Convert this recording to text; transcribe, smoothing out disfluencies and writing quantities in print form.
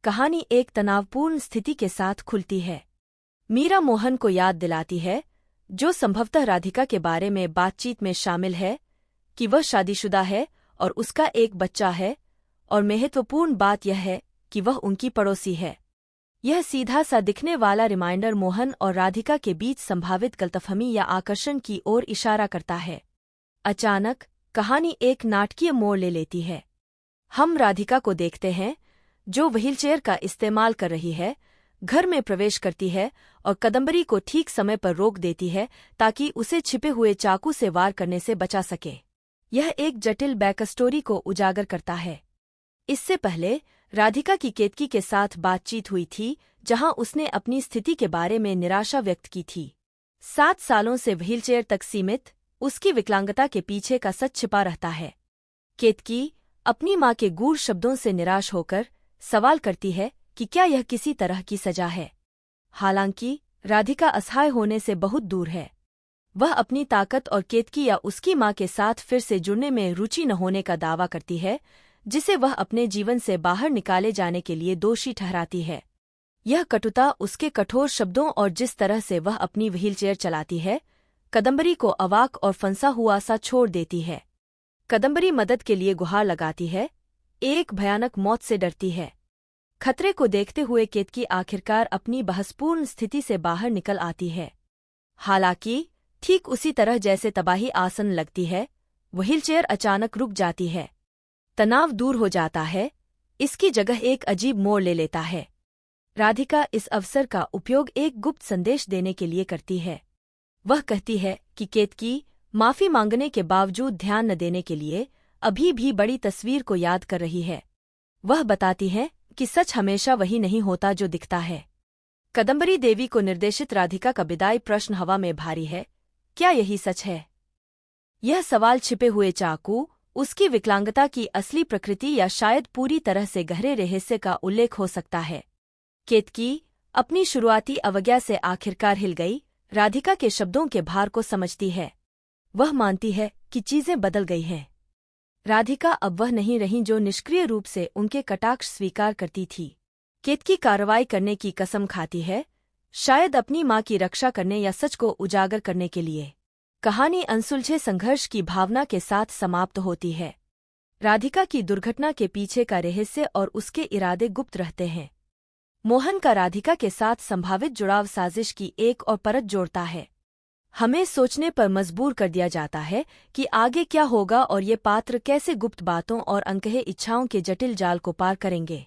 कहानी एक तनावपूर्ण स्थिति के साथ खुलती है। मीरा मोहन को याद दिलाती है, जो संभवतः राधिका के बारे में बातचीत में शामिल है, कि वह शादीशुदा है और उसका एक बच्चा है, और महत्वपूर्ण बात यह है कि वह उनकी पड़ोसी है। यह सीधा सा दिखने वाला रिमाइंडर मोहन और राधिका के बीच संभावित गलतफहमी या आकर्षण की ओर इशारा करता है। अचानक कहानी एक नाटकीय मोड़ ले लेती है। हम राधिका को देखते हैं, जो व्हीलचेयर का इस्तेमाल कर रही है, घर में प्रवेश करती है और कदम्बरी को ठीक समय पर रोक देती है ताकि उसे छिपे हुए चाकू से वार करने से बचा सके। यह एक जटिल बैकस्टोरी को उजागर करता है। इससे पहले राधिका की केतकी के साथ बातचीत हुई थी, जहां उसने अपनी स्थिति के बारे में निराशा व्यक्त की थी। 7 सालों से व्हीलचेयर तक सीमित उसकी विकलांगता के पीछे का सच छिपा रहता है। केतकी अपनी मां के गूढ़ शब्दों से निराश होकर सवाल करती है कि क्या यह किसी तरह की सजा है। हालांकि राधिका असहाय होने से बहुत दूर है। वह अपनी ताकत और केतकी या उसकी मां के साथ फिर से जुड़ने में रुचि न होने का दावा करती है, जिसे वह अपने जीवन से बाहर निकाले जाने के लिए दोषी ठहराती है। यह कटुता उसके कठोर शब्दों और जिस तरह से वह अपनी व्हीलचेयर चलाती है, कदम्बरी को अवाक और फंसा हुआ सा छोड़ देती है। कदम्बरी मदद के लिए गुहार लगाती है, एक भयानक मौत से डरती है। खतरे को देखते हुए केतकी आखिरकार अपनी बहसपूर्ण स्थिति से बाहर निकल आती है। हालांकि ठीक उसी तरह जैसे तबाही आसन लगती है, व्हीलचेयर अचानक रुक जाती है। तनाव दूर हो जाता है, इसकी जगह एक अजीब मोड़ ले लेता है। राधिका इस अवसर का उपयोग एक गुप्त संदेश देने के लिए करती है। वह कहती है कि केतकी माफी मांगने के बावजूद ध्यान न देने के लिए अभी भी बड़ी तस्वीर को याद कर रही है। वह बताती है कि सच हमेशा वही नहीं होता जो दिखता है। कदम्बरी देवी को निर्देशित राधिका का विदाई प्रश्न हवा में भारी है। क्या यही सच है? यह सवाल छिपे हुए चाकू, उसकी विकलांगता की असली प्रकृति या शायद पूरी तरह से गहरे रहस्य का उल्लेख हो सकता है। केतकी अपनी शुरुआती अवज्ञा से आखिरकार हिल गई, राधिका के शब्दों के भार को समझती है। वह मानती है कि चीजें बदल गई हैं। राधिका अब वह नहीं रही जो निष्क्रिय रूप से उनके कटाक्ष स्वीकार करती थी। केतकी कार्रवाई करने की कसम खाती है, शायद अपनी मां की रक्षा करने या सच को उजागर करने के लिए। कहानी अनसुलझे संघर्ष की भावना के साथ समाप्त होती है। राधिका की दुर्घटना के पीछे का रहस्य और उसके इरादे गुप्त रहते हैं। मोहन का राधिका के साथ संभावित जुड़ाव साजिश की एक और परत जोड़ता है। हमें सोचने पर मजबूर कर दिया जाता है कि आगे क्या होगा और ये पात्र कैसे गुप्त बातों और अनकहे इच्छाओं के जटिल जाल को पार करेंगे।